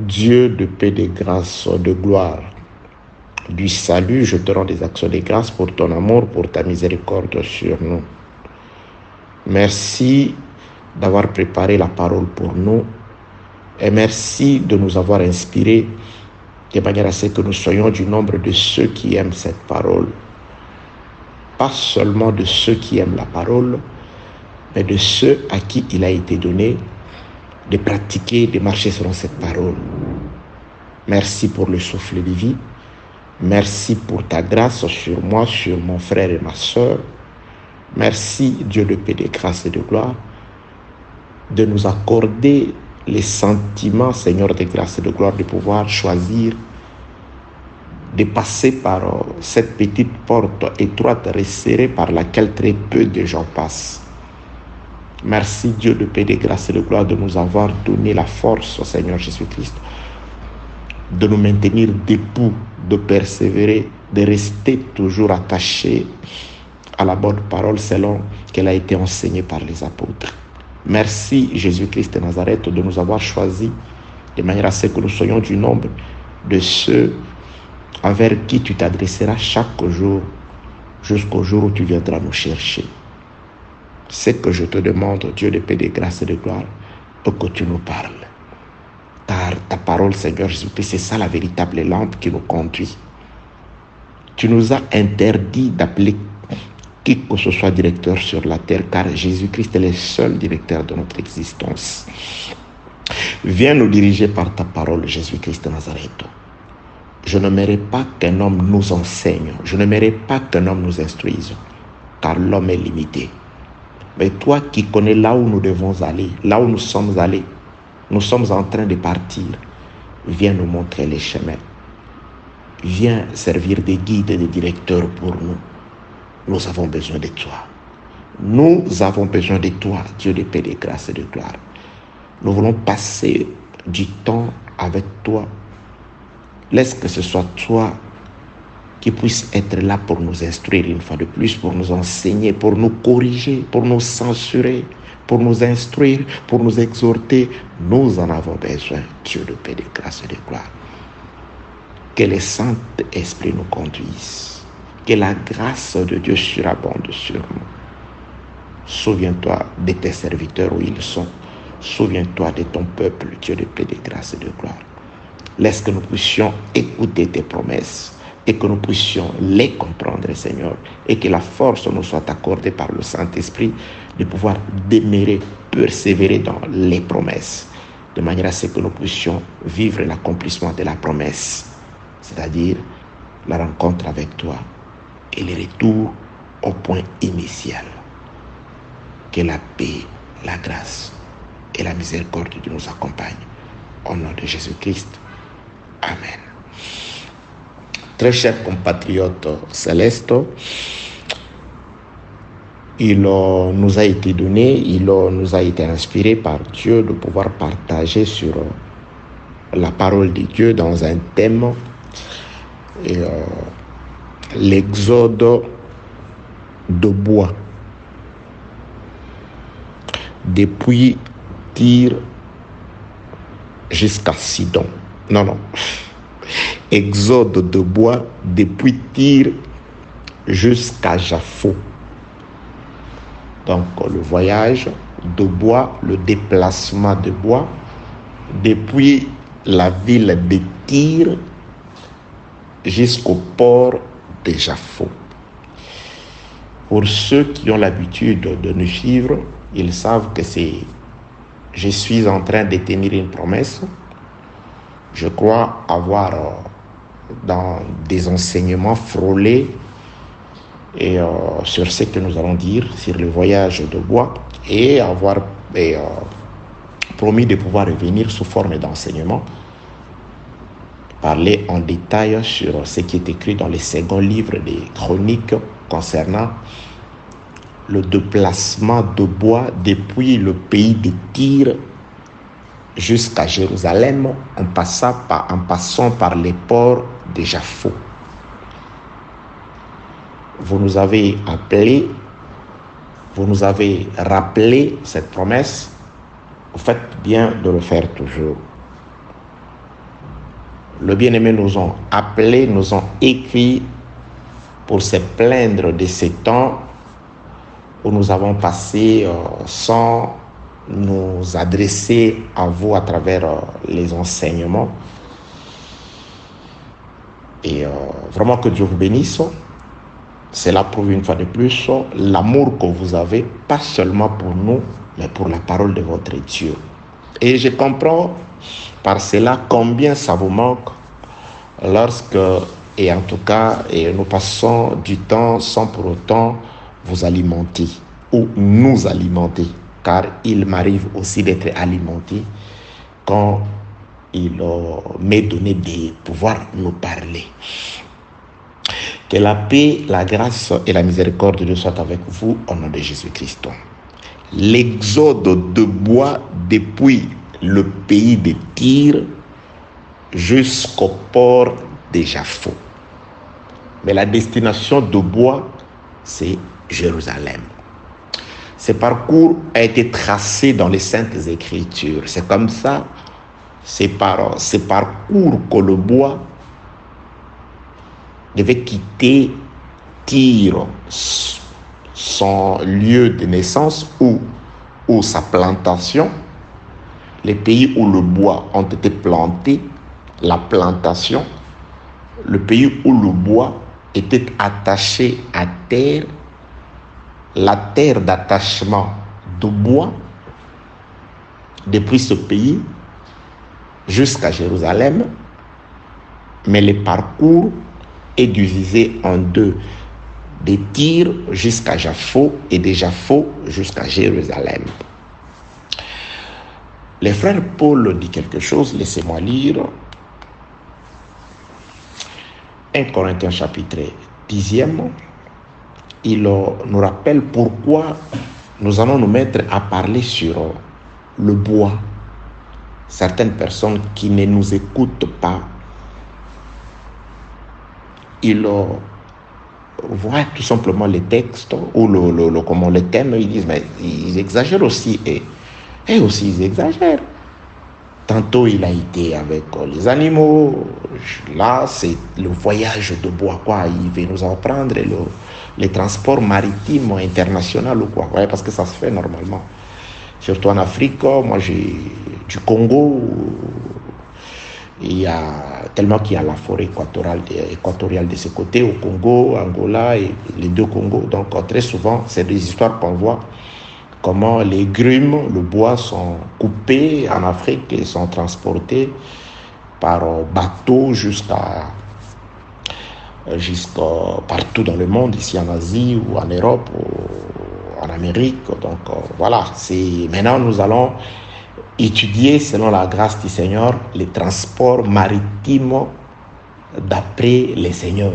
Dieu de paix, de grâce, de gloire, du salut, je te rends des actions de grâce pour ton amour, pour ta miséricorde sur nous. Merci d'avoir préparé la parole pour nous et merci de nous avoir inspirés de manière à ce que nous soyons du nombre de ceux qui aiment cette parole. Pas seulement de ceux qui aiment la parole, mais de ceux à qui il a été donné de pratiquer, de marcher selon cette parole. Merci pour le souffle de vie. Merci pour ta grâce sur moi, sur mon frère et ma soeur. Merci, Dieu de paix, de grâce et de gloire, de nous accorder les sentiments, Seigneur de grâce et de gloire, de pouvoir choisir de passer par cette petite porte étroite, resserrée, par laquelle très peu de gens passent. Merci Dieu de paix, de grâce et de gloire de nous avoir donné la force au Seigneur Jésus-Christ, de nous maintenir debout, de persévérer, de rester toujours attachés à la bonne parole selon qu'elle a été enseignée par les apôtres. Merci Jésus-Christ de Nazareth de nous avoir choisis de manière à ce que nous soyons du nombre de ceux envers qui tu t'adresseras chaque jour jusqu'au jour où tu viendras nous chercher. C'est que je te demande, Dieu de paix, de grâce et de gloire, pour que tu nous parles. Car ta parole, Seigneur Jésus-Christ, c'est ça la véritable lampe qui nous conduit. Tu nous as interdit d'appeler qui que ce soit directeur sur la terre, car Jésus-Christ est le seul directeur de notre existence. Viens nous diriger par ta parole, Jésus-Christ de Nazareth. Je n'aimerais pas qu'un homme nous enseigne, je n'aimerais pas qu'un homme nous instruise, car l'homme est limité. Mais toi qui connais là où nous devons aller, là où nous sommes allés, nous sommes en train de partir, viens nous montrer les chemins. Viens servir de guide et de directeur pour nous. Nous avons besoin de toi. Nous avons besoin de toi, Dieu de paix, de grâce et de gloire. Nous voulons passer du temps avec toi. Laisse que ce soit toi qui puisse être là pour nous instruire une fois de plus, pour nous enseigner, pour nous corriger, pour nous censurer, pour nous instruire, pour nous exhorter. Nous en avons besoin, Dieu de paix, de grâce et de gloire. Que le Saint-Esprit nous conduise. Que la grâce de Dieu surabonde sur nous. Souviens-toi de tes serviteurs où ils sont. Souviens-toi de ton peuple, Dieu de paix, de grâce et de gloire. Laisse que nous puissions écouter tes promesses et que nous puissions les comprendre, Seigneur, et que la force nous soit accordée par le Saint-Esprit de pouvoir demeurer, persévérer dans les promesses, de manière à ce que nous puissions vivre l'accomplissement de la promesse, c'est-à-dire la rencontre avec toi et le retour au point initial. Que la paix, la grâce et la miséricorde de Dieu nous accompagnent. Au nom de Jésus-Christ. Amen. Très chers compatriotes célestes, il nous a été donné, il nous a été inspiré par Dieu de pouvoir partager sur la parole de Dieu dans un thème, l'exode de bois. Depuis Tyr jusqu'à Sidon. Non. Exode de bois depuis Tyr jusqu'à Japhos. Donc le voyage de bois, le déplacement de bois depuis la ville de Tyr jusqu'au port de Japhos. Pour ceux qui ont l'habitude de nous suivre, ils savent que je suis en train de tenir une promesse. Je crois avoir dans des enseignements frôlés et sur ce que nous allons dire sur le voyage de bois et avoir promis de pouvoir revenir sous forme d'enseignement, parler en détail sur ce qui est écrit dans le second livre des Chroniques concernant le déplacement de bois depuis le pays de Tyr jusqu'à Jérusalem en passant par les ports de Japhos. Vous nous avez appelé, vous nous avez rappelé cette promesse. Vous faites bien de le faire toujours. le bien-aimé nous ont appelés, nous ont écrit pour se plaindre de ces temps où nous avons passé sans nous adresser à vous à travers les enseignements. Et vraiment que Dieu vous bénisse. Cela prouve une fois de plus l'amour que vous avez, pas seulement pour nous, mais pour la parole de votre Dieu. Et je comprends par cela combien ça vous manque lorsque, et en tout cas, nous passons du temps sans pour autant vous alimenter ou nous alimenter, car il m'arrive aussi d'être alimenté quand il m'est donné de pouvoir nous parler. Que la paix, la grâce et la miséricorde de Dieu soient avec vous au nom de Jésus-Christ. L'exode de bois depuis le pays de Tyr jusqu'au port de Jaffo. Mais la destination de bois, c'est Jérusalem. Ce parcours a été tracé dans les Saintes Écritures. C'est comme ça, c'est par ce parcours que le bois devait quitter Tyr, son lieu de naissance ou sa plantation, les pays où le bois ont été plantés, la plantation, le pays où le bois était attaché à terre, la terre d'attachement de bois, depuis ce pays jusqu'à Jérusalem, mais le parcours est divisé en deux, de Tyr jusqu'à Jaffo et de Jaffo jusqu'à Jérusalem. Le frère Paul dit quelque chose, laissez-moi lire. 1 Corinthiens chapitre 10, il nous rappelle pourquoi nous allons nous mettre à parler sur le bois. Certaines personnes qui ne nous écoutent pas, ils voient tout simplement les textes ou le thème, ils disent, mais ils exagèrent aussi, et aussi ils exagèrent. Tantôt il a été avec les animaux, là c'est le voyage de bois, quoi. Il veut nous apprendre les transports maritimes internationaux ou quoi, ouais, parce que ça se fait normalement. Surtout en Afrique, moi j'ai du Congo, il y a tellement qu'il y a la forêt équatoriale de ce côté, au Congo, Angola et les deux Congos. Donc très souvent, c'est des histoires qu'on voit, comment les grumes, le bois sont coupés en Afrique et sont transportés par bateau jusqu'à partout dans le monde, ici en Asie ou en Europe ou en Amérique. Donc voilà, maintenant nous allons étudier selon la grâce du Seigneur les transports maritimes d'après le Seigneur.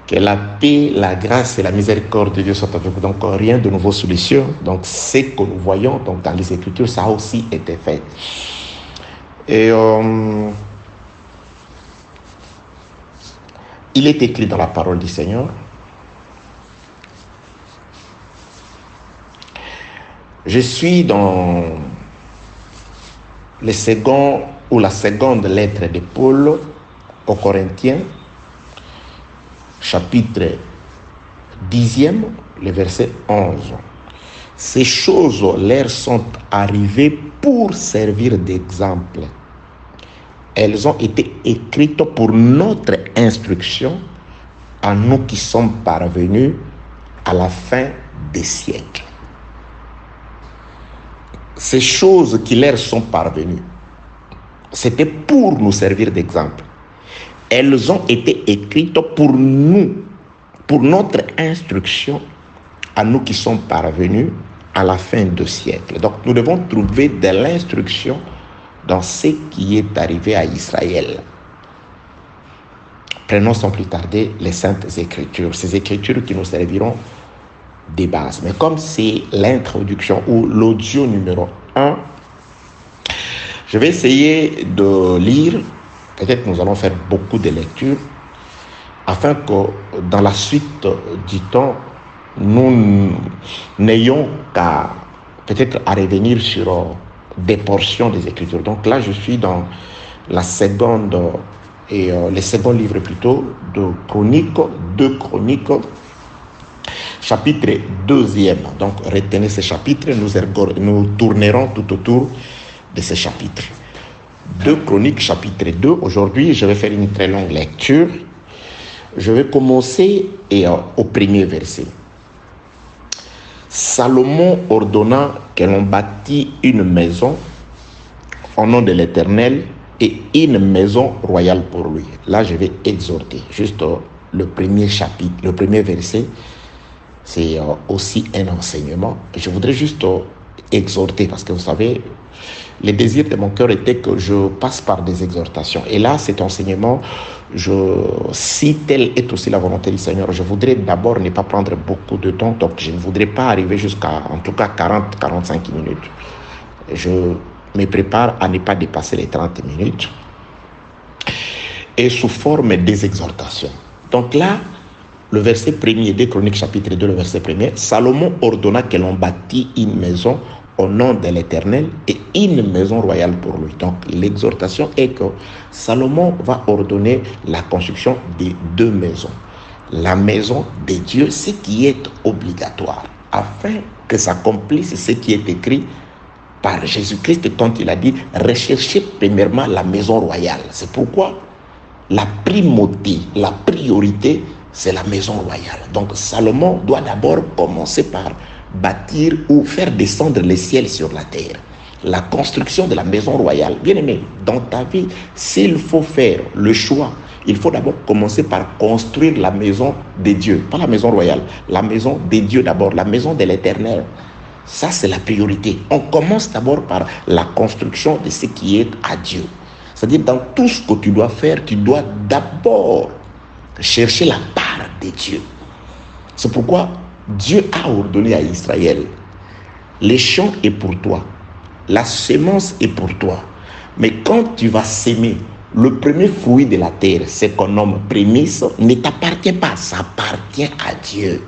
Que la paix, la grâce et la miséricorde de Dieu soient avec vous. Donc rien de nouveau sous les cieux. Donc ce que nous voyons donc, dans les Écritures, ça a aussi été fait. Et il est écrit dans la parole du Seigneur. Je suis dans le second ou la seconde lettre de Paul aux Corinthiens, chapitre 10, le verset 11. Ces choses leur sont arrivées pour servir d'exemple. Elles ont été écrites pour notre instruction à nous qui sommes parvenus à la fin des siècles. Ces choses qui leur sont parvenues, c'était pour nous servir d'exemple. Elles ont été écrites pour nous, pour notre instruction, à nous qui sommes parvenus à la fin du siècle. Donc nous devons trouver de l'instruction dans ce qui est arrivé à Israël. Prenons sans plus tarder les Saintes Écritures, ces Écritures qui nous serviront des bases. Mais comme c'est l'introduction ou l'audio numéro 1, je vais essayer de lire. Peut-être nous allons faire beaucoup de lectures afin que dans la suite du temps, nous n'ayons qu'à peut-être à revenir sur des portions des Écritures. Donc là, je suis dans la seconde et le second livre plutôt de Chroniques, 2 Chroniques, chapitre 2e. Donc retenez ces chapitres, nous tournerons tout autour de ces chapitres. 2 Chroniques, chapitre 2. Aujourd'hui, je vais faire une très longue lecture. Je vais commencer au premier verset. Salomon ordonna que l'on bâtit une maison au nom de l'Éternel et une maison royale pour lui. Là, je vais exhorter. Juste le premier chapitre, le premier verset, c'est aussi un enseignement. Je voudrais juste exhorter parce que vous savez, le désir de mon cœur était que je passe par des exhortations. Et là, cet enseignement, si telle est aussi la volonté du Seigneur, je voudrais d'abord ne pas prendre beaucoup de temps. Donc, je ne voudrais pas arriver jusqu'à, en tout cas, 40-45 minutes. Je me prépare à ne pas dépasser les 30 minutes. Et sous forme des exhortations. Donc là, le verset 1er des Chroniques, chapitre 2, le verset 1er, Salomon ordonna que l'on bâtit une maison au nom de l'Éternel et une maison royale pour lui. Donc l'exhortation est que Salomon va ordonner la construction de 2 maisons. La maison de Dieu, ce qui est obligatoire, afin que s'accomplisse ce qui est écrit par Jésus-Christ quand il a dit « Recherchez premièrement la maison royale ». C'est pourquoi la primauté, la priorité, c'est la maison royale. Donc Salomon doit d'abord commencer par bâtir ou faire descendre les ciels sur la terre. La construction de la maison royale. Bien aimé, dans ta vie, s'il faut faire le choix, il faut d'abord commencer par construire la maison de Dieu. Pas la maison royale, la maison de Dieu d'abord, la maison de l'Éternel. Ça, c'est la priorité. On commence d'abord par la construction de ce qui est à Dieu. C'est-à-dire, dans tout ce que tu dois faire, tu dois d'abord chercher la part de Dieu. C'est pourquoi Dieu a ordonné à Israël, les champs est pour toi, la semence est pour toi. Mais quand tu vas s'aimer, le premier fruit de la terre, c'est qu'on nomme prémisse, ne t'appartient pas, ça appartient à Dieu.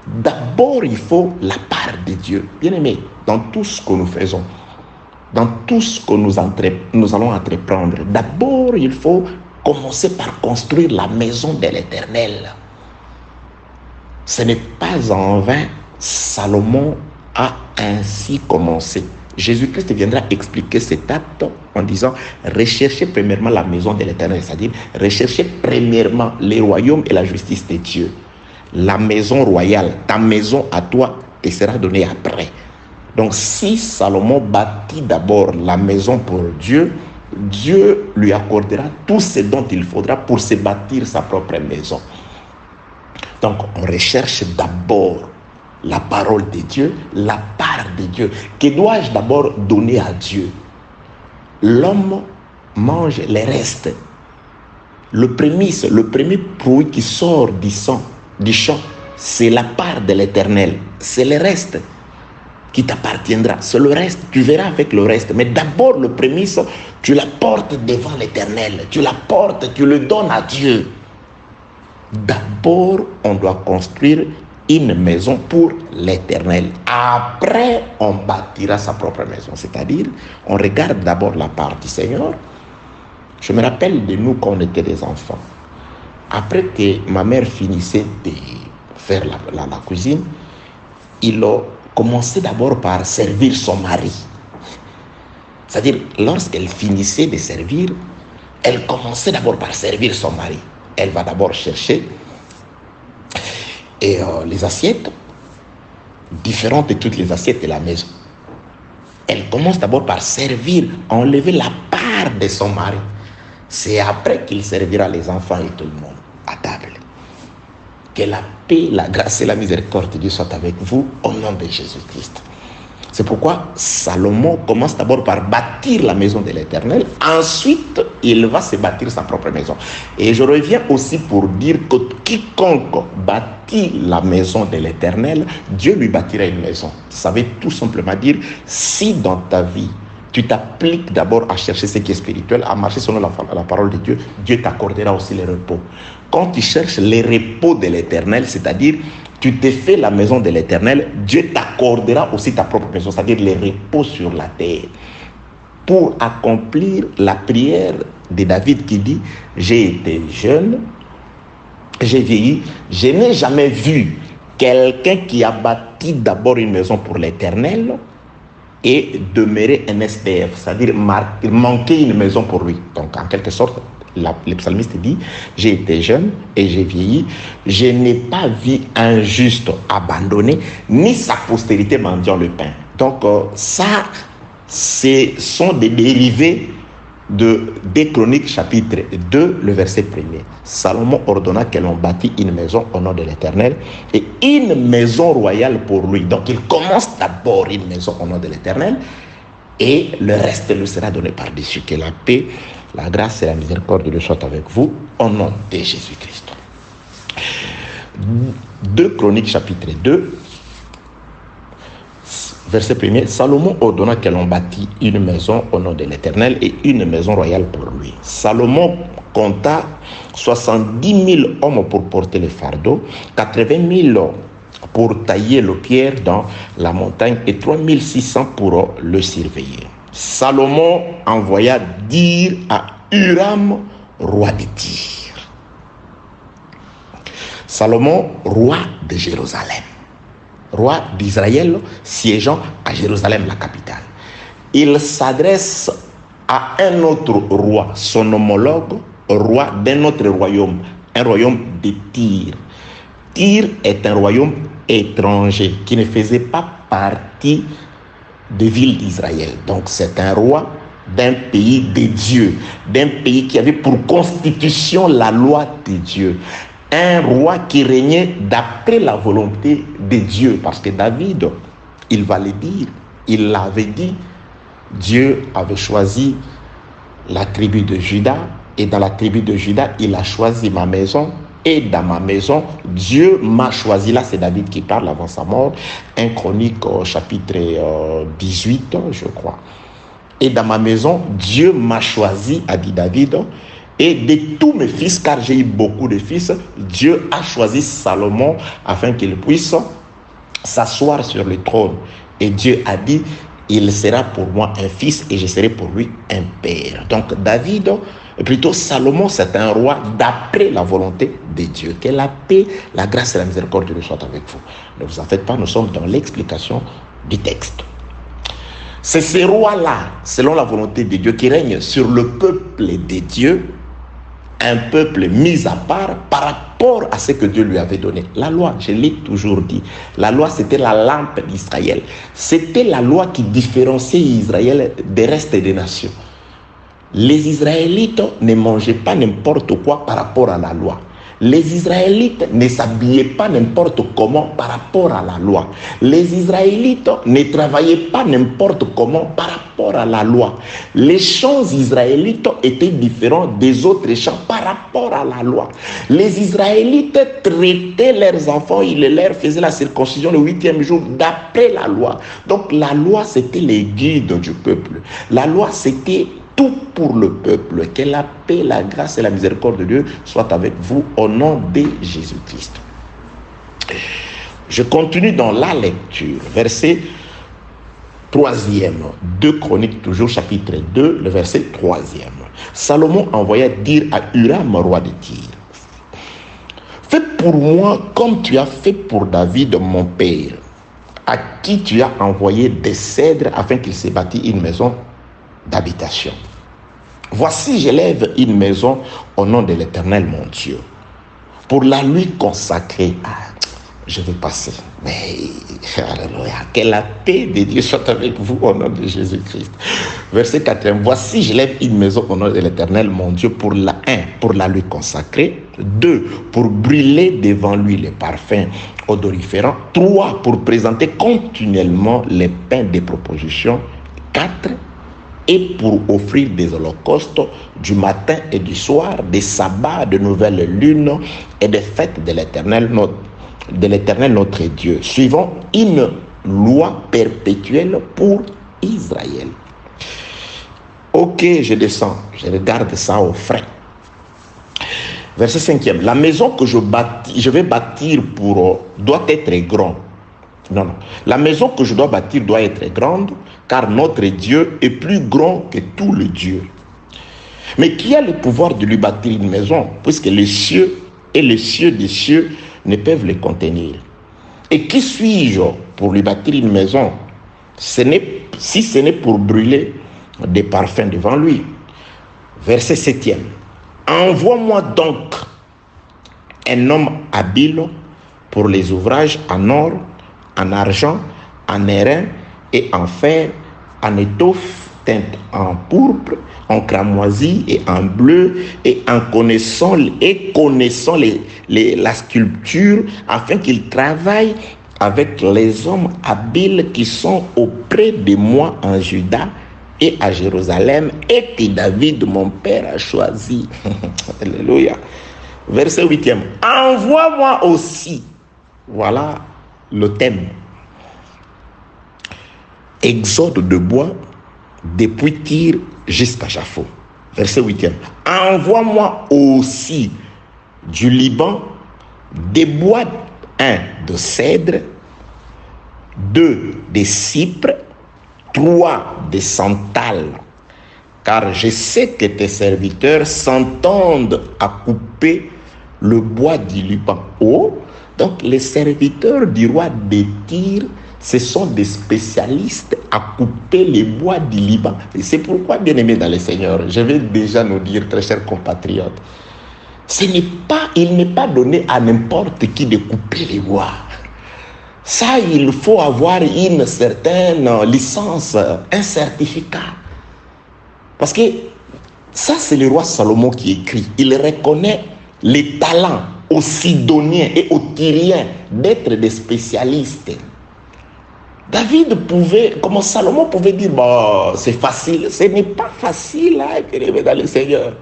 D'abord, il faut la part de Dieu. Bien aimé, dans tout ce que nous faisons, dans tout ce que nous allons entreprendre, d'abord, il faut commencer par construire la maison de l'Éternel. Ce n'est pas en vain, Salomon a ainsi commencé. Jésus-Christ viendra expliquer cet acte en disant « Recherchez premièrement la maison de l'Éternel », c'est-à-dire « Recherchez premièrement les royaumes et la justice de Dieu ». La maison royale, ta maison à toi, te sera donnée après. Donc si Salomon bâtit d'abord la maison pour Dieu, Dieu lui accordera tout ce dont il faudra pour se bâtir sa propre maison. Donc, on recherche d'abord la parole de Dieu, la part de Dieu. Que dois-je d'abord donner à Dieu? L'homme mange les restes. Le premier fruit qui sort du champ, c'est la part de l'Éternel. C'est le reste qui t'appartiendra. C'est le reste, tu verras avec le reste. Mais d'abord, le prémisse, tu la portes devant l'Éternel. Tu la portes, tu le donnes à Dieu. D'abord, on doit construire une maison pour l'Éternel. Après, on bâtira sa propre maison. C'est-à-dire, on regarde d'abord la part du Seigneur. Je me rappelle de nous quand on était des enfants. Après que ma mère finissait de faire la cuisine, il a commencé d'abord par servir son mari. C'est-à-dire, lorsqu'elle finissait de servir, elle commençait d'abord par servir son mari. Elle va d'abord chercher les assiettes, différentes de toutes les assiettes de la maison. Elle commence d'abord par servir, enlever la part de son mari. C'est après qu'il servira les enfants et tout le monde à table. Que la paix, la grâce et la miséricorde de Dieu soient avec vous au nom de Jésus-Christ. C'est pourquoi Salomon commence d'abord par bâtir la maison de l'Éternel. Ensuite, il va se bâtir sa propre maison. Et je reviens aussi pour dire que quiconque bâtit la maison de l'Éternel, Dieu lui bâtira une maison. Ça veut tout simplement dire, si dans ta vie, tu t'appliques d'abord à chercher ce qui est spirituel, à marcher selon la parole de Dieu, Dieu t'accordera aussi le repos. Quand tu cherches le repos de l'Éternel, c'est-à-dire tu te fais la maison de l'Éternel, Dieu t'accordera aussi ta propre maison, c'est-à-dire le repos sur la terre. pour accomplir la prière de David qui dit « J'ai été jeune, j'ai vieilli, je n'ai jamais vu quelqu'un qui a bâti d'abord une maison pour l'Éternel et demeurer un SDF, c'est-à-dire manquer une maison pour lui. » Donc, en quelque sorte, le psalmiste dit « J'ai été jeune et j'ai vieilli, je n'ai pas vu un juste abandonné, ni sa postérité mendiant le pain. » Donc, ça, ce sont des dérivés des Chroniques chapitre 2, le verset 1er. Salomon ordonna que l'on bâtit une maison au nom de l'Éternel et une maison royale pour lui. Donc il commence d'abord une maison au nom de l'Éternel et le reste lui sera donné par-dessus. Que la paix, la grâce et la miséricorde de Dieu soient avec vous au nom de Jésus-Christ. 2 Chroniques chapitre 2, verset 1er, Salomon ordonna que l'on bâtit une maison au nom de l'Éternel et une maison royale pour lui. Salomon compta 70 000 hommes pour porter les fardeaux, 80 000 pour tailler le pierre dans la montagne et 3 600 pour le surveiller. Salomon envoya dire à Huram, roi de Tyr. Salomon, roi de Jérusalem. Roi d'Israël, siégeant à Jérusalem, la capitale. Il s'adresse à un autre roi, son homologue, roi d'un autre royaume, un royaume de Tyr. Tyr est un royaume étranger qui ne faisait pas partie des villes d'Israël. Donc c'est un roi d'un pays de Dieu, d'un pays qui avait pour constitution la loi de Dieu. Un roi qui régnait d'après la volonté de Dieu. Parce que David, il va le dire, il l'avait dit, Dieu avait choisi la tribu de Juda, et dans la tribu de Juda, il a choisi ma maison, et dans ma maison, Dieu m'a choisi. Là, c'est David qui parle avant sa mort, 1 Chronique chapitre 18, je crois. Et dans ma maison, Dieu m'a choisi, a dit David, et de tous mes fils, car j'ai eu beaucoup de fils, Dieu a choisi Salomon afin qu'il puisse s'asseoir sur le trône. Et Dieu a dit, il sera pour moi un fils et je serai pour lui un père. Donc David, plutôt Salomon, c'est un roi d'après la volonté de Dieu. Que la paix, la grâce et la miséricorde de Dieu soient avec vous. Ne vous en faites pas, nous sommes dans l'explication du texte. C'est ce roi-là, selon la volonté de Dieu, qui règne sur le peuple de Dieu, un peuple mis à part par rapport à ce que Dieu lui avait donné. La loi, je l'ai toujours dit, la loi c'était la lampe d'Israël. C'était la loi qui différenciait Israël des restes des nations. Les Israélites ne mangeaient pas n'importe quoi par rapport à la loi. Les Israélites ne s'habillaient pas n'importe comment par rapport à la loi. Les Israélites ne travaillaient pas n'importe comment par rapport à la loi. Les champs israélites étaient différents des autres champs par rapport à la loi. Les Israélites traitaient leurs enfants, ils leur faisaient la circoncision le 8e jour d'après la loi. Donc la loi, c'était les guides du peuple. La loi, c'était tout pour le peuple. Que la paix, la grâce et la miséricorde de Dieu soient avec vous au nom de Jésus-Christ. Je continue dans la lecture. Verset 3e. 2 Chroniques, toujours chapitre 2, le verset 3e. Salomon envoya dire à Huram, roi de Tyr, fais pour moi comme tu as fait pour David, mon père, à qui tu as envoyé des cèdres afin qu'il se bâtisse une maison d'habitation. Voici, j'élève une maison au nom de l'Éternel, mon Dieu, pour la lui consacrer. Je vais passer. Mais, alléluia, que la paix de Dieu soit avec vous au nom de Jésus-Christ. Verset 4. Voici, j'élève une maison au nom de l'Éternel, mon Dieu, pour la lui consacrer. 2, pour brûler devant lui les parfums odoriférants. 3, pour présenter continuellement les pains des propositions. 4, et pour offrir des holocaustes du matin et du soir, des sabbats, de nouvelles lunes et des fêtes de l'Éternel notre Dieu, suivant une loi perpétuelle pour Israël. Ok, je descends, je regarde ça au frais. Verset 5e. La maison que je vais bâtir doit être grande. Non, non. La maison que je dois bâtir doit être grande, car notre Dieu est plus grand que tous les dieux. Mais qui a le pouvoir de lui bâtir une maison, puisque les cieux et les cieux des cieux ne peuvent les contenir? Et qui suis-je pour lui bâtir une maison, si ce n'est pour brûler des parfums devant lui? Verset 7e. Envoie-moi donc un homme habile pour les ouvrages en or, en argent, en airain et en fer, en étoffe teinte en pourpre, en cramoisi et en bleu, et connaissant la sculpture, afin qu'il travaille avec les hommes habiles qui sont auprès de moi en Juda et à Jérusalem, et que David, mon père, a choisi. Alléluia. Verset 8e. Envoie-moi aussi. Voilà le thème. Exode de bois depuis Tyr jusqu'à Japhos. Verset 8e. Envoie-moi aussi du Liban des bois, 1 de cèdre, 2 de cypre, 3 de santal, car je sais que tes serviteurs s'entendent à couper le bois du Liban. Oh, donc les serviteurs du roi de Tyr, ce sont des spécialistes à couper les bois du Liban. Et c'est pourquoi, bien aimés dans le Seigneur, je vais déjà nous dire, très chers compatriotes, il n'est pas donné à n'importe qui de couper les bois. Ça, il faut avoir une certaine licence, un certificat. Parce que ça, c'est le roi Salomon qui écrit. Il reconnaît les talents aux Sidoniens et aux Tyriens d'être des spécialistes. David pouvait, comme Salomon pouvait dire, bon, c'est facile. Ce n'est pas facile, dans le Seigneur.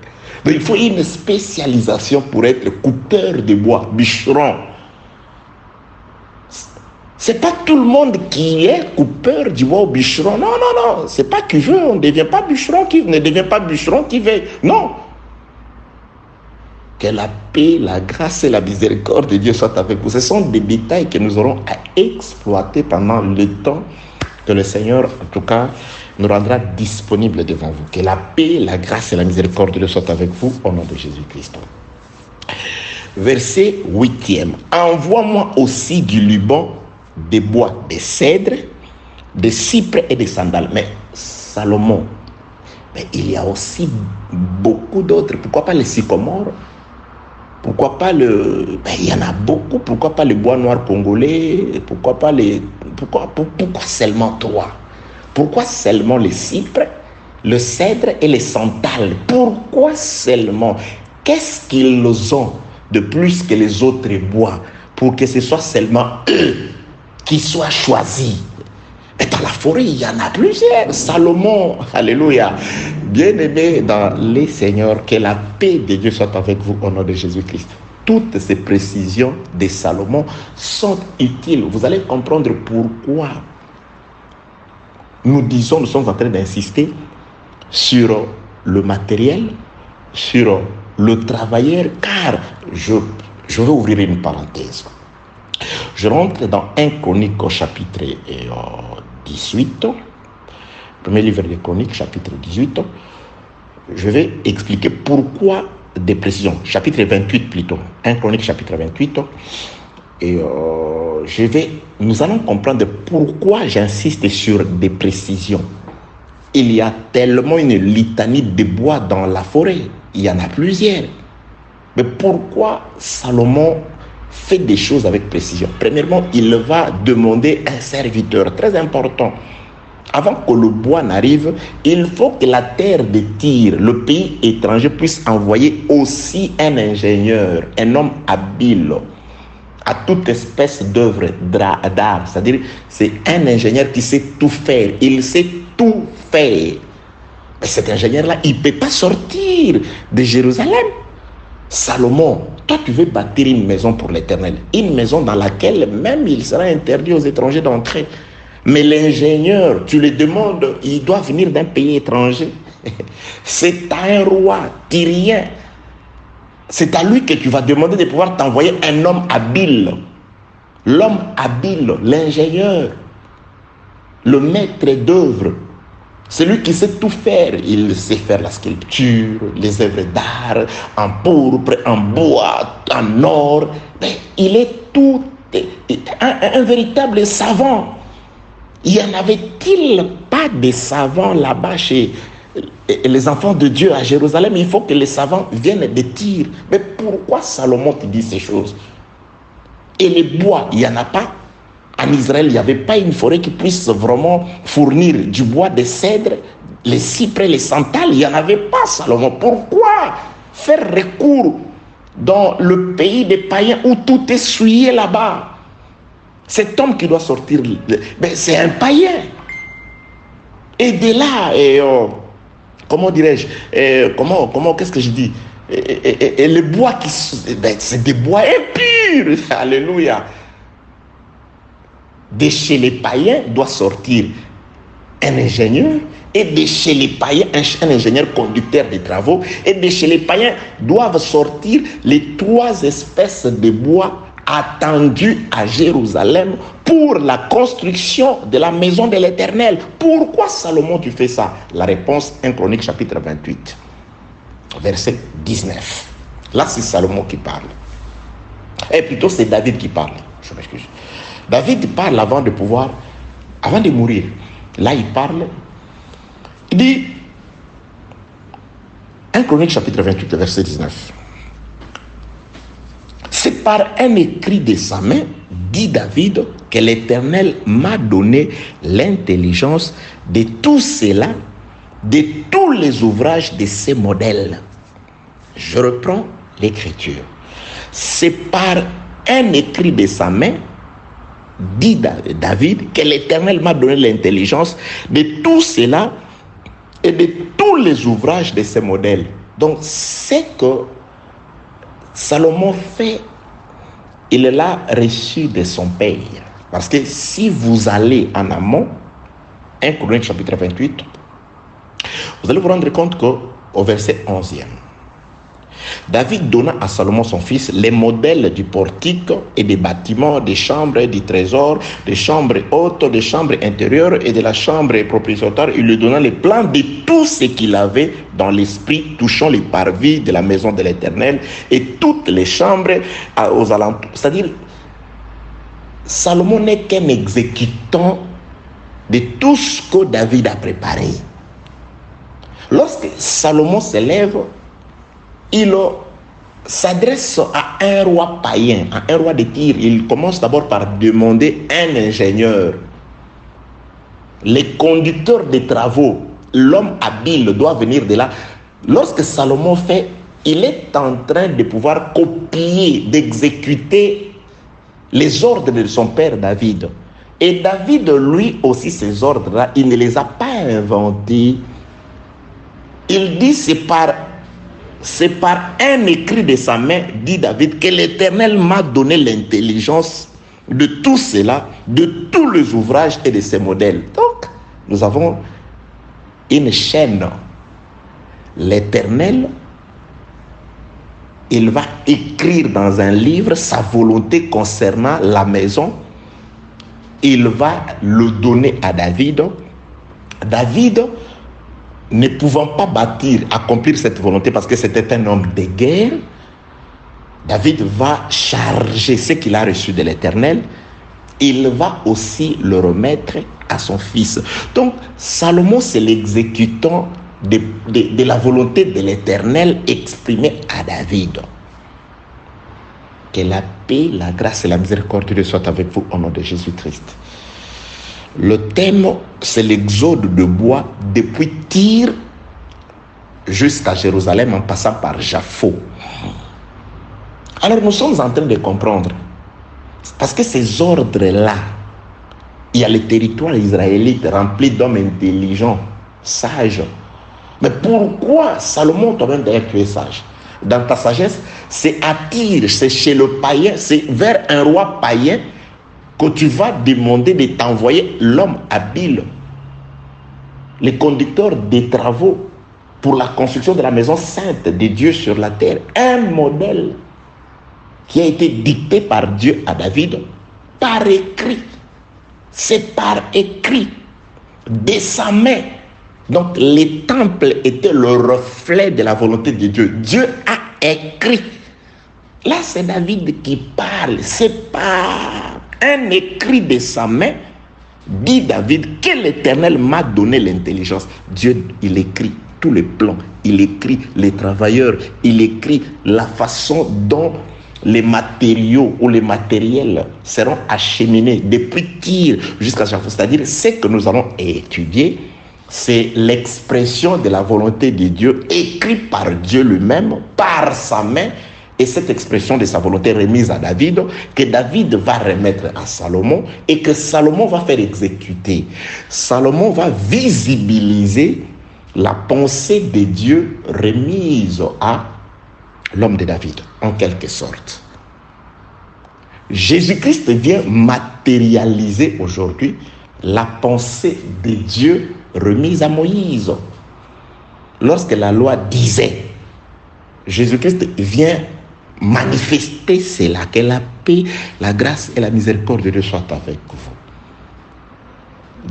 Mais il faut une spécialisation pour être coupeur de bois, bûcheron. C'est pas tout le monde qui est coupeur du bois ou bûcheron. Non, non, non. C'est pas qui veut. On ne devient pas bûcheron qui ne devient pas bûcheron qui veut. Non. Que la paix, la grâce et la miséricorde de Dieu soient avec vous. Ce sont des détails que nous aurons à exploiter pendant le temps que le Seigneur, en tout cas, nous rendra disponible devant vous. Que la paix, la grâce et la miséricorde de Dieu soient avec vous au nom de Jésus-Christ. Verset 8e. Envoie-moi aussi du Liban des bois, des cèdres, des cypres et des sandales. Mais Salomon, mais il y a aussi beaucoup d'autres. Pourquoi pas les sycomores? Pourquoi pas il y en a beaucoup. Pourquoi pas les bois noirs congolais? Pourquoi pas pourquoi seulement 3? Pourquoi seulement les cypres, le cèdre et les sandales? Pourquoi seulement? Qu'est-ce qu'ils ont de plus que les autres bois pour que ce soit seulement eux qui soient choisis? Et dans la forêt, il y en a plusieurs. Salomon, alléluia. Bien-aimés dans les seigneurs, que la paix de Dieu soit avec vous au nom de Jésus-Christ. Toutes ces précisions de Salomon sont utiles. Vous allez comprendre pourquoi nous sommes en train d'insister sur le matériel, sur le travailleur, car je vais ouvrir une parenthèse. Je rentre dans 1 Chronique au chapitre 18, premier livre de Chroniques, chapitre 18. Je vais expliquer pourquoi des précisions. Chapitre 28 plutôt. 1 Chronique, chapitre 28. Et nous allons comprendre pourquoi j'insiste sur des précisions. Il y a tellement une litanie de bois dans la forêt. Il y en a plusieurs. Mais pourquoi Salomon fait des choses avec précision? Premièrement, il va demander un serviteur très important. Avant que le bois n'arrive, il faut que la terre de Tyr, le pays étranger, puisse envoyer aussi un ingénieur, un homme habile à toute espèce d'œuvre d'art. C'est-à-dire, c'est un ingénieur qui sait tout faire. Il sait tout faire. Mais cet ingénieur-là, il ne peut pas sortir de Jérusalem. Salomon, toi tu veux bâtir une maison pour l'Éternel, une maison dans laquelle même il sera interdit aux étrangers d'entrer. Mais l'ingénieur, tu le demandes, il doit venir d'un pays étranger. C'est à un roi tyrien. C'est à lui que tu vas demander de pouvoir t'envoyer un homme habile. l'homme habile, l'ingénieur, le maître d'œuvre, celui qui sait tout faire. Il sait faire la sculpture, les œuvres d'art, en pourpre, en bois, en or. Mais il est tout un véritable savant. Y en avait-il pas des savants là-bas chez les enfants de Dieu à Jérusalem? Il faut que les savants viennent de Tyr. Mais pourquoi Salomon te dit ces choses? Et les bois, il n'y en a pas. En Israël, il n'y avait pas une forêt qui puisse vraiment fournir du bois de cèdre, les cyprès, les santales. Il n'y en avait pas, Salomon. Pourquoi faire recours dans le pays des païens où tout est souillé là-bas? Cet homme qui doit sortir, ben, c'est un païen. Et de là, comment dirais-je, qu'est-ce que je dis? Et le bois ben, c'est des bois impurs. Alléluia. De chez les païens doit sortir un ingénieur, et de chez les païens un ingénieur conducteur des travaux, et de chez les païens doivent sortir les 3 espèces de bois attendus à Jérusalem pour la construction de la maison de l'Éternel. Pourquoi, Salomon, tu fais ça? La réponse, 1 Chronique chapitre 28, verset 19. Là, c'est Salomon qui parle. Et plutôt, c'est David qui parle. Je m'excuse. David parle avant de mourir. Là, il parle. Il dit, 1 Chronique chapitre 28, verset 19. C'est par un écrit de sa main, dit David, que l'Éternel m'a donné l'intelligence de tout cela, de tous les ouvrages de ces modèles. Je reprends l'écriture. C'est par un écrit de sa main, dit David, que l'Éternel m'a donné l'intelligence de tout cela et de tous les ouvrages de ces modèles. Donc, c'est que Salomon fait, il l'a reçu de son père. Parce que si vous allez en amont, 1 Chronique chapitre 28, vous allez vous rendre compte qu'au verset 11e, David donna à Salomon son fils les modèles du portique et des bâtiments, des chambres, du trésor, des chambres hautes, des chambres intérieures et de la chambre propitiatoire. Il lui donna les plans de tout ce qu'il avait dans l'esprit touchant les parvis de la maison de l'Éternel et toutes les chambres aux alentours. C'est-à-dire, Salomon n'est qu'un exécutant de tout ce que David a préparé. Lorsque Salomon s'élève, il s'adresse à un roi païen, à un roi de Tyr. Il commence d'abord par demander un ingénieur. Les conducteurs des travaux, l'homme habile doit venir de là. Lorsque Salomon fait, il est en train de pouvoir copier, d'exécuter les ordres de son père David. Et David, lui aussi, ces ordres-là, il ne les a pas inventés. Il dit, c'est par un écrit de sa main, dit David, que l'Éternel m'a donné l'intelligence de tout cela, de tous les ouvrages et de ses modèles. Donc, nous avons une chaîne. L'Éternel, il va écrire dans un livre sa volonté concernant la maison. Il va le donner à David. David, ne pouvant pas accomplir cette volonté parce que c'était un homme de guerre, David va charger ce qu'il a reçu de l'Éternel. Il va aussi le remettre à son fils. Donc, Salomon, c'est l'exécutant de la volonté de l'Éternel exprimée à David. Que la paix, la grâce et la miséricorde de Dieu soient avec vous au nom de Jésus-Christ. Le thème, c'est l'exode de bois depuis Tyr jusqu'à Jérusalem en passant par Jaffo. Alors nous sommes en train de comprendre, parce que ces ordres-là, il y a le territoire israélite rempli d'hommes intelligents, sages. Mais pourquoi Salomon, toi-même d'ailleurs tu es sage? Dans ta sagesse, c'est à Tyr, c'est chez le païen, c'est vers un roi païen que tu vas demander de t'envoyer l'homme habile, les conducteurs des travaux pour la construction de la maison sainte de Dieu sur la terre. Un modèle qui a été dicté par Dieu à David par écrit. C'est par écrit, de sa main. Donc les temples étaient le reflet de la volonté de Dieu. Dieu a écrit. Là, c'est David qui parle. C'est par un écrit de sa main, dit David, que l'Éternel m'a donné l'intelligence. Dieu, il écrit tous les plans. Il écrit les travailleurs. Il écrit la façon dont les matériaux ou les matériels seront acheminés depuis Tyr jusqu'à Japheth. C'est-à-dire, ce que nous allons étudier, c'est l'expression de la volonté de Dieu, écrite par Dieu lui-même, par sa main, et cette expression de sa volonté remise à David, que David va remettre à Salomon, et que Salomon va faire exécuter. Salomon va visibiliser la pensée de Dieu remise à l'homme de David, en quelque sorte. Jésus-Christ vient matérialiser aujourd'hui la pensée de Dieu remise à Moïse. Lorsque la loi disait, Jésus-Christ vient manifester cela, que la paix, la grâce et la miséricorde de Dieu soient avec vous.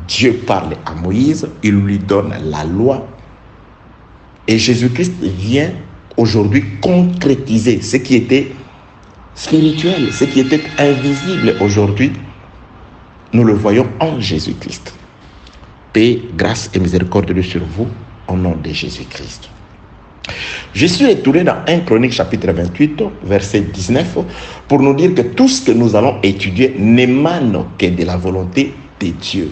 Dieu parle à Moïse, il lui donne la loi, et Jésus-Christ vient aujourd'hui concrétiser ce qui était spirituel, ce qui était invisible aujourd'hui. Nous le voyons en Jésus-Christ. Paix, grâce et miséricorde de Dieu sur vous, au nom de Jésus-Christ. Je suis retourné dans 1 Chronique chapitre 28, verset 19, pour nous dire que tout ce que nous allons étudier n'émane que de la volonté de Dieu,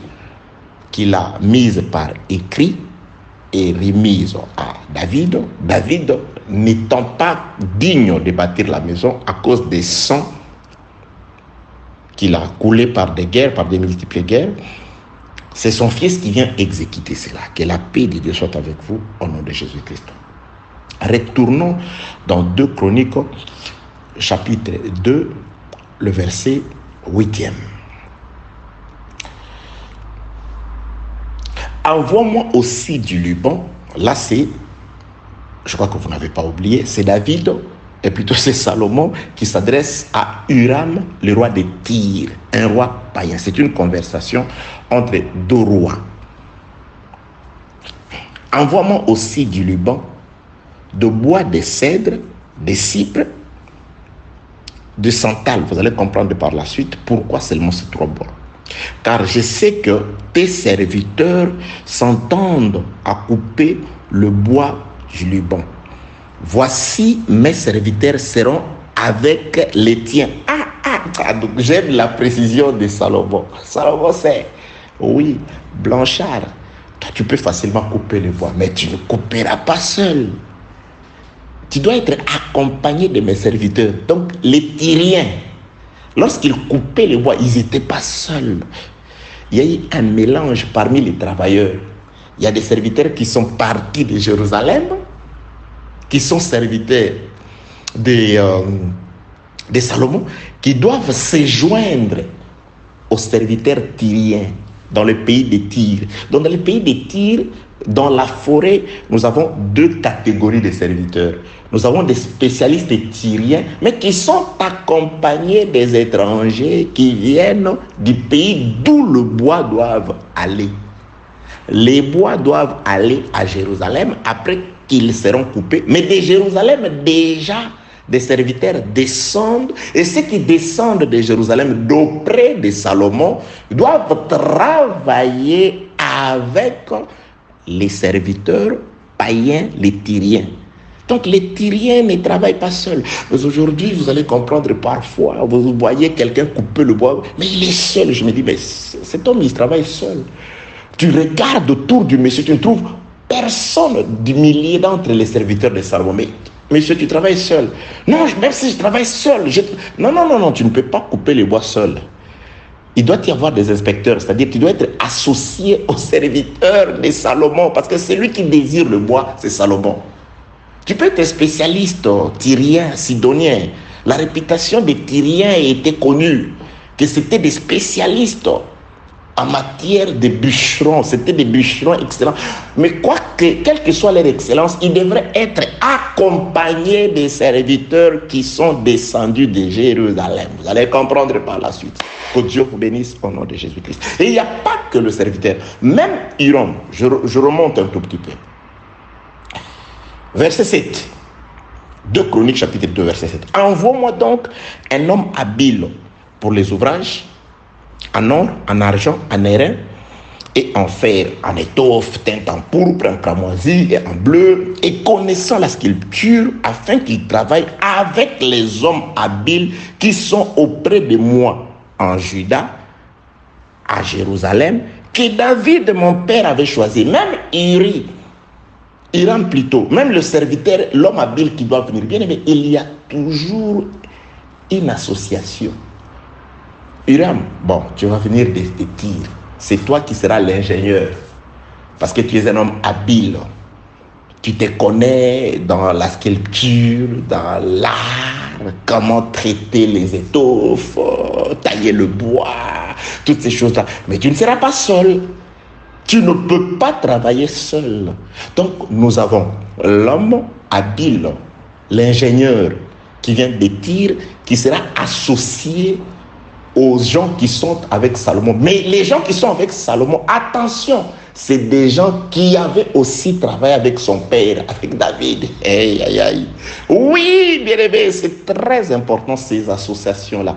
qu'il a mise par écrit et remise à David. David, n'étant pas digne de bâtir la maison à cause des sangs qu'il a coulés par des guerres, par des multiples guerres, c'est son fils qui vient exécuter cela. Que la paix de Dieu soit avec vous au nom de Jésus-Christ. Retournons dans 2 Chroniques, chapitre 2, le verset 8e. Envoie-moi aussi du Liban. Là, c'est, je crois que vous n'avez pas oublié, c'est David, et plutôt c'est Salomon qui s'adresse à Huram, le roi de Tyr, un roi païen. C'est une conversation entre deux rois. Envoie-moi aussi du Liban, de bois de cèdre, de cypre, de santal. Vous allez comprendre par la suite pourquoi seulement ces trois bois. Car je sais que tes serviteurs s'entendent à couper le bois du Liban. Voici mes serviteurs seront avec les tiens. Donc j'aime la précision de Salomon. Salomon c'est, oui, Blanchard, toi tu peux facilement couper le bois, mais tu ne couperas pas seul. Tu dois être accompagné de mes serviteurs. Donc les Tyriens, lorsqu'ils coupaient le bois, ils n'étaient pas seuls. Il y a eu un mélange parmi les travailleurs. Il y a des serviteurs qui sont partis de Jérusalem, qui sont serviteurs de Salomon, qui doivent se joindre aux serviteurs tyriens dans le pays de Tyr. Donc dans le pays de Tyr, dans la forêt, nous avons deux catégories de serviteurs. Nous avons des spécialistes tyriens, mais qui sont accompagnés des étrangers qui viennent du pays d'où le bois doit aller. Les bois doivent aller à Jérusalem après qu'ils seront coupés. Mais de Jérusalem, déjà, des serviteurs descendent. Et ceux qui descendent de Jérusalem, d'auprès de Salomon, doivent travailler avec les serviteurs païens, les Tyriens. Donc les Tyriens ne travaillent pas seuls. Mais aujourd'hui, vous allez comprendre parfois, vous voyez quelqu'un couper le bois, mais il est seul. Je me dis, mais cet homme, il travaille seul. Tu regardes autour du monsieur, tu ne trouves personne du millier d'entre les serviteurs de Salomon. Mais monsieur, tu travailles seul. Non, même si je travaille seul. Non, tu ne peux pas couper les bois seul. Il doit y avoir des inspecteurs, c'est-à-dire que tu dois être associé aux serviteurs de Salomon, parce que c'est lui qui désire le bois, c'est Salomon. Tu peux être spécialiste, tyrien, sidonien. La réputation des Tyriens était connue, que c'était des spécialistes en matière de bûcherons. C'était des bûcherons excellents. Mais quelle que soit leur excellence, ils devraient être accompagnés des serviteurs qui sont descendus de Jérusalem. Vous allez comprendre par la suite. Que Dieu vous bénisse au nom de Jésus-Christ. Et il n'y a pas que le serviteur. Même Hiram, je remonte un tout petit peu. Verset 7. 2 Chroniques chapitre 2 verset 7. Envoie-moi donc un homme habile pour les ouvrages, en or, en argent, en airain, et en fer, en étoffe, teinte en pourpre, en cramoisi et en bleu, et connaissant la sculpture, afin qu'il travaille avec les hommes habiles qui sont auprès de moi en Juda, à Jérusalem, que David, mon père, avait choisi. Même Hiram plutôt, même le serviteur, l'homme habile qui doit venir. Bien aimé, il y a toujours une association. Hiram, bon, tu vas venir de Tyr. C'est toi qui seras l'ingénieur. Parce que tu es un homme habile. Tu te connais dans la sculpture, dans l'art, comment traiter les étoffes, tailler le bois, toutes ces choses-là. Mais tu ne seras pas seul. Tu ne peux pas travailler seul. Donc, nous avons l'homme habile, l'ingénieur qui vient de Tyr, qui sera associé aux gens qui sont avec Salomon. Mais les gens qui sont avec Salomon, attention, c'est des gens qui avaient aussi travaillé avec son père, avec David. Aïe, aïe, aïe. Oui, bien aimé, c'est très important ces associations-là.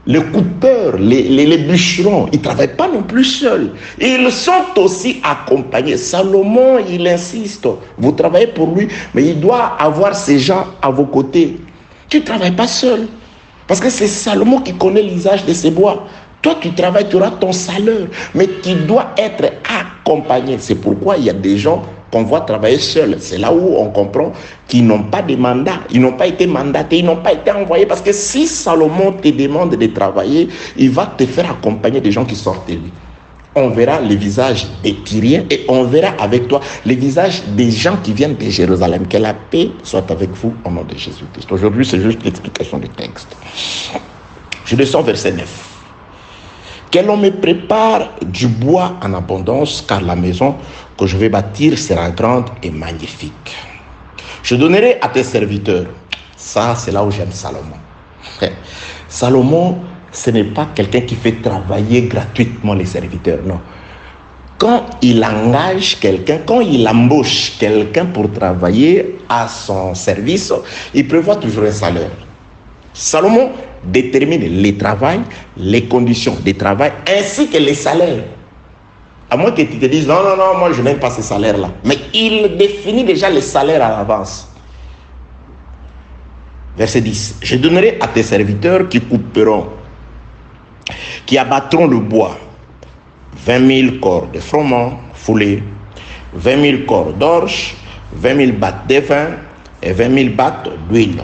Les coupeurs, les bûcherons, ils ne travaillent pas non plus seuls. Ils sont aussi accompagnés. Salomon, il insiste. Vous travaillez pour lui, mais il doit avoir ces gens à vos côtés. Tu ne travailles pas seul. Parce que c'est Salomon qui connaît l'usage de ces bois. Toi, tu travailles, tu auras ton salaire. Mais tu dois être accompagné. C'est pourquoi il y a des gens qu'on voit travailler seuls. C'est là où on comprend qu'ils n'ont pas de mandat. Ils n'ont pas été mandatés, ils n'ont pas été envoyés. Parce que si Salomon te demande de travailler, il va te faire accompagner des gens qui sortent de lui. On verra le visage des Tyriens et on verra avec toi le visage des gens qui viennent de Jérusalem. Que la paix soit avec vous au nom de Jésus-Christ. Aujourd'hui, c'est juste l'explication du texte. Je descends verset 9. Que l'on me prépare du bois en abondance, car la maison que je vais bâtir sera grande et magnifique. Je donnerai à tes serviteurs. Ça, c'est là où j'aime Salomon. Salomon, ce n'est pas quelqu'un qui fait travailler gratuitement les serviteurs, non. Quand il engage quelqu'un, quand il embauche quelqu'un pour travailler à son service, il prévoit toujours un salaire. Salomon détermine les travail, les conditions de travail, ainsi que les salaires. À moins que tu te dises, non, moi je n'aime pas ces salaires-là. Mais il définit déjà les salaires à l'avance. Verset 10. Je donnerai à tes serviteurs qui couperont, qui abattront le bois, 20 000 corps de froment foulés, 20 000 corps d'orge, 20 000 battes de vin et 20 000 battes d'huile.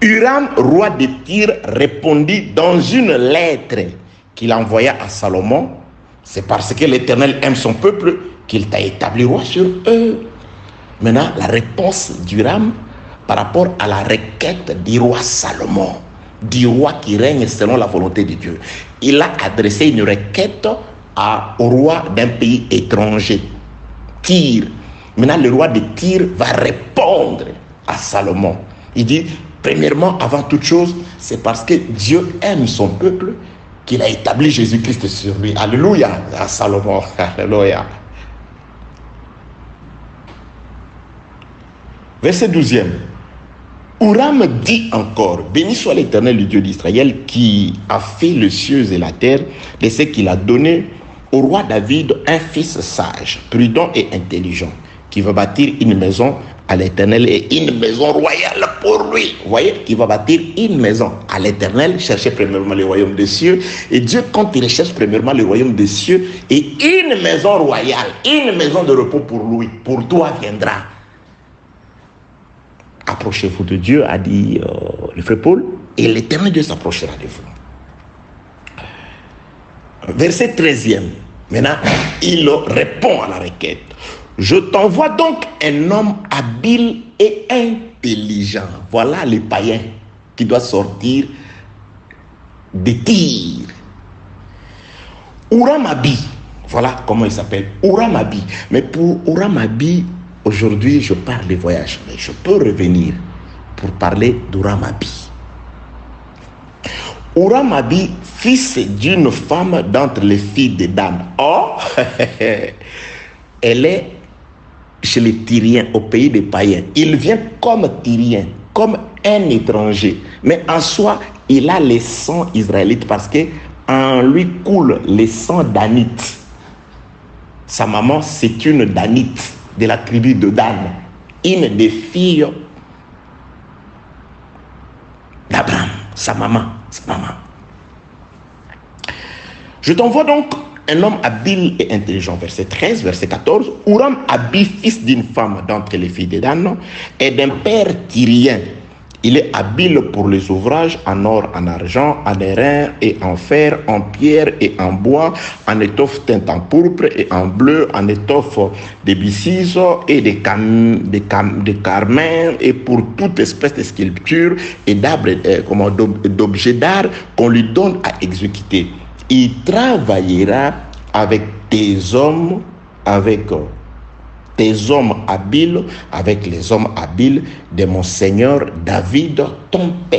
Huram, roi de Tyr, répondit dans une lettre qu'il envoya à Salomon. C'est parce que l'Éternel aime son peuple qu'il t'a établi roi sur eux. Maintenant, la réponse d'Huram par rapport à la requête du roi Salomon, du roi qui règne selon la volonté de Dieu. Il a adressé une requête au roi d'un pays étranger, Tyr. Maintenant, le roi de Tyr va répondre à Salomon. Il dit, premièrement, avant toute chose, c'est parce que Dieu aime son peuple qu'il a établi Jésus-Christ sur lui. Alléluia, à Salomon. Alléluia. Verset 12e. Huram dit encore, béni soit l'Éternel, le Dieu d'Israël, qui a fait les cieux et la terre, de ce qu'il a donné au roi David un fils sage, prudent et intelligent, qui va bâtir une maison à l'Éternel et une maison royale pour lui. Vous voyez, qui va bâtir une maison à l'Éternel, chercher premièrement le royaume des cieux. Et Dieu, quand il cherche premièrement le royaume des cieux, et une maison royale, une maison de repos pour lui, pour toi viendra. Approchez-vous de Dieu, a dit le frère Paul, et l'Éternel Dieu s'approchera de vous. Verset 13e. Maintenant, il répond à la requête. Je t'envoie donc un homme habile et intelligent. Voilà les païens qui doivent sortir de Tyr. Ouram-Abi, voilà comment il s'appelle, Ouram-Abi. Mais pour Ouram-Abi, aujourd'hui, je parle des voyages. Mais je peux revenir pour parler d'Ouram-Abi. Ouram-Abi, fils d'une femme d'entre les filles de Dan. Oh, elle est chez les Tyriens, au pays des païens. Il vient comme Tyrien, comme un étranger. Mais en soi, il a les sangs israélites parce qu'en lui coule les sangs danites. Sa maman, c'est une danite de la tribu de Dan, une des filles d'Abraham, sa maman. Je t'envoie donc un homme habile et intelligent. Verset 13, verset 14. Ouram-Abi, fils d'une femme d'entre les filles de Dan, et d'un père tyrien. Il est habile pour les ouvrages en or, en argent, en airain et en fer, en pierre et en bois, en étoffe teinte en pourpre et en bleu, en étoffe de byssus et de carmin, et pour toute espèce de sculpture et d'objets d'art qu'on lui donne à exécuter. Il travaillera avec tes hommes habiles, avec les hommes habiles de mon Seigneur David, ton père.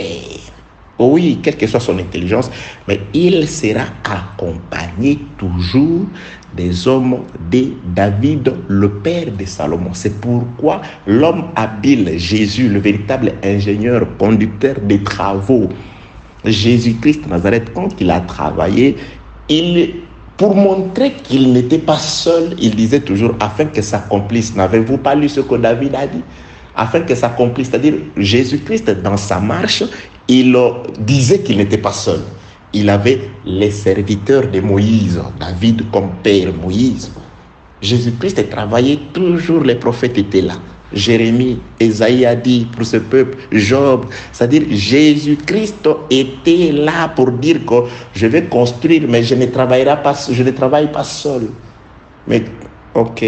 Oui, quelle que soit son intelligence, mais il sera accompagné toujours des hommes de David, le père de Salomon. C'est pourquoi l'homme habile, Jésus, le véritable ingénieur, conducteur des travaux, Jésus-Christ de Nazareth, quand il a travaillé, pour montrer qu'il n'était pas seul, il disait toujours, afin que s'accomplisse. N'avez-vous pas lu ce que David a dit? Afin que s'accomplisse, c'est-à-dire Jésus-Christ, dans sa marche, il disait qu'il n'était pas seul. Il avait les serviteurs de Moïse, David comme père, Moïse. Jésus-Christ travaillait toujours, les prophètes étaient là. Jérémie, Esaïe a dit pour ce peuple, Job, c'est-à-dire Jésus-Christ était là pour dire que je vais construire, mais je ne travaille pas seul. Mais ok.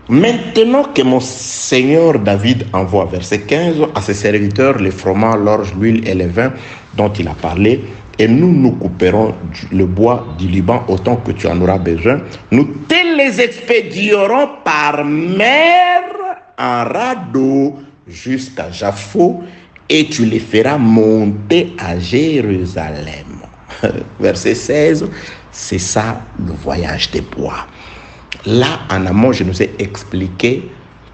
Maintenant que mon Seigneur David envoie, verset 15, à ses serviteurs les froment, l'orge, l'huile et le vin dont il a parlé, et nous couperons le bois du Liban autant que tu en auras besoin. Nous te les expédierons par mer en radeau jusqu'à Jaffo et tu les feras monter à Jérusalem. Verset 16, c'est ça le voyage des bois. Là, en amont, je nous ai expliqué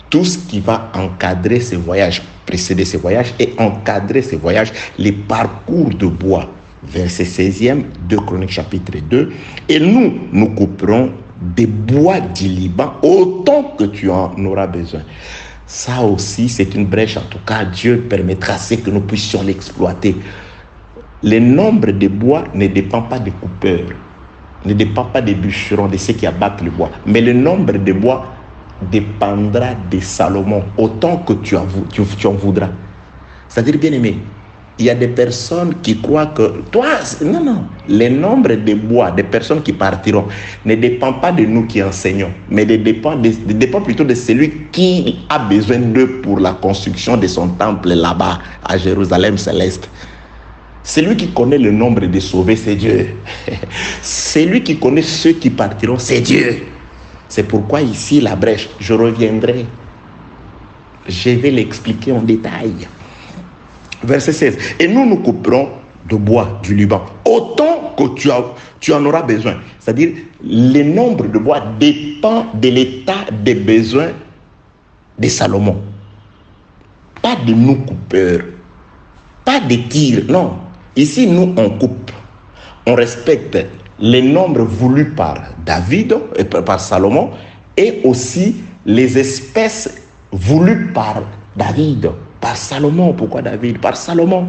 tout ce qui va encadrer ces voyages, précéder ces voyages et encadrer ces voyages, les parcours de bois. Verset 16e, 2 Chroniques chapitre 2. Et nous couperons des bois du Liban autant que tu en auras besoin. Ça aussi, c'est une brèche. En tout cas, Dieu permettra que nous puissions l'exploiter. Le nombre de bois ne dépend pas des coupeurs, ne dépend pas des bûcherons, de ceux qui abattent le bois. Mais le nombre de bois dépendra de Salomon, autant que tu en voudras. C'est-à-dire, bien aimé, il y a des personnes qui croient que le nombre de bois, des personnes qui partiront, ne dépend pas de nous qui enseignons, mais dépend plutôt de celui qui a besoin d'eux pour la construction de son temple là-bas, à Jérusalem céleste. Celui qui connaît le nombre de sauvés, c'est Dieu. Celui qui connaît ceux qui partiront, c'est Dieu. C'est pourquoi ici, la brèche, je reviendrai. Je vais l'expliquer en détail. Verset 16. Et nous couperons de bois du Liban autant que tu en auras besoin. C'est-à-dire, le nombre de bois dépend de l'état des besoins de Salomon. Pas de nous coupeurs. Pas de tirs, non. Ici, nous, on coupe. On respecte les nombres voulus par David, par Salomon, et aussi les espèces voulues par David. Par Salomon. Pourquoi David? Par Salomon.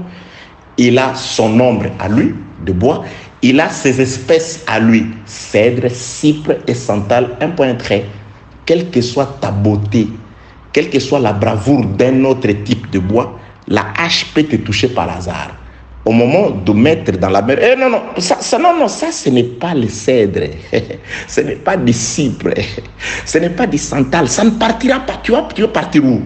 Il a son nombre à lui de bois. Il a ses espèces à lui. Cèdre, cypre et santal. Un point trait. Quelle que soit ta beauté, quelle que soit la bravoure d'un autre type de bois, la hache peut te toucher par hasard. Au moment de mettre dans la mer, ça ce n'est pas le cèdre, ce n'est pas du cypre, ce n'est pas du santal, ça ne partira pas. Tu vas partir où?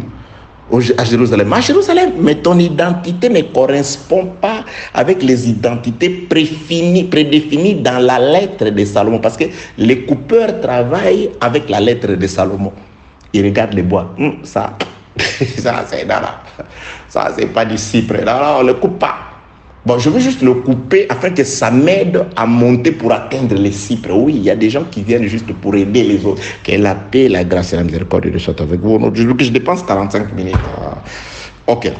à Jérusalem. À Jérusalem, mais ton identité ne correspond pas avec les identités prédéfinies dans la lettre de Salomon. Parce que les coupeurs travaillent avec la lettre de Salomon. Ils regardent les bois. Ça, c'est pas du cypre. Là, on ne le coupe pas. Bon, je veux juste le couper afin que ça m'aide à monter pour atteindre les cypres. Oui, il y a des gens qui viennent juste pour aider les autres. Que la paix, la grâce et la miséricorde de soit avec vous. Je dépense 45 minutes. Ok.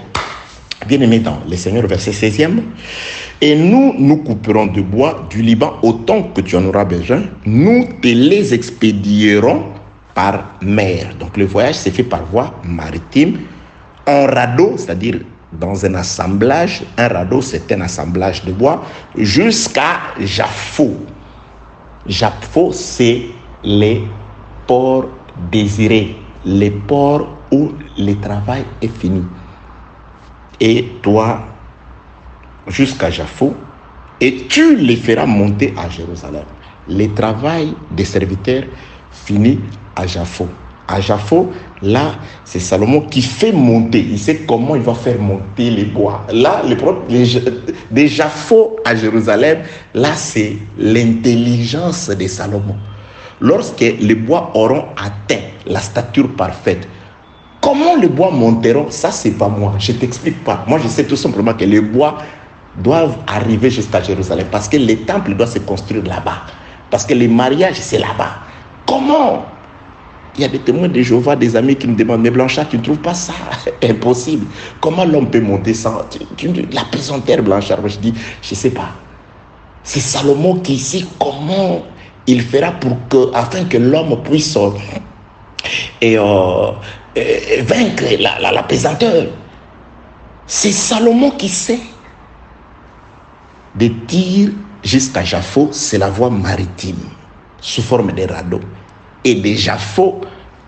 Bien aimé dans le Seigneur, verset 16e. Et nous couperons de bois du Liban autant que tu en auras besoin. Nous te les expédierons par mer. Donc le voyage s'est fait par voie maritime, en radeau, c'est-à-dire dans un assemblage. Un radeau, c'est un assemblage de bois, jusqu'à Jaffo. Jaffo, c'est les ports désirés, les ports où le travail est fini. Et toi, jusqu'à Jaffo, et tu les feras monter à Jérusalem. Le travail des serviteurs finit à Jaffo. À Jaffo, là, c'est Salomon qui fait monter. Il sait comment il va faire monter les bois. Là, de Jaffo à Jérusalem, là, c'est l'intelligence de Salomon. Lorsque les bois auront atteint la stature parfaite, comment les bois monteront? Ça, c'est pas moi. Je t'explique pas. Moi, je sais tout simplement que les bois doivent arriver jusqu'à Jérusalem parce que les temples doivent se construire là-bas. Parce que les mariages, c'est là-bas. Comment? Il y a des témoins de Jéhovah, des amis qui me demandent, mais Blanchard, tu ne trouves pas ça impossible? Comment l'homme peut monter sans la pesanteur, Blanchard? Moi, je dis, je ne sais pas. C'est Salomon qui sait comment il fera afin que l'homme puisse vaincre la pesanteur. C'est Salomon qui sait. De Tyr jusqu'à Jaffo, c'est la voie maritime, sous forme de radeau. Et de Jaffo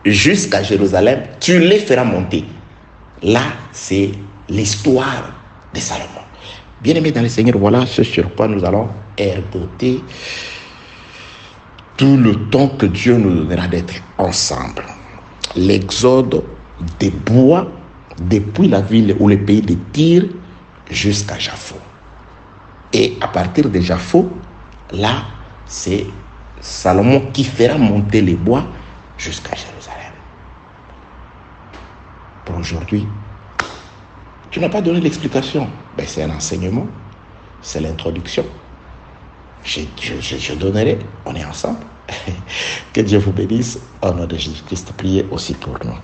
jusqu'à Jérusalem, tu les feras monter. Là, c'est l'histoire de Salomon. Bien-aimés dans le Seigneur, voilà ce sur quoi nous allons ergoter tout le temps que Dieu nous donnera d'être ensemble. L'exode des bois depuis la ville ou le pays de Tyr jusqu'à Jaffo. Et à partir de Jaffo, là, c'est Salomon qui fera monter les bois jusqu'à Jérusalem. Pour aujourd'hui, tu n'as pas donné l'explication. Ben, c'est un enseignement, c'est l'introduction. Je donnerai, on est ensemble. Que Dieu vous bénisse. Au nom de Jésus-Christ, priez aussi pour nous.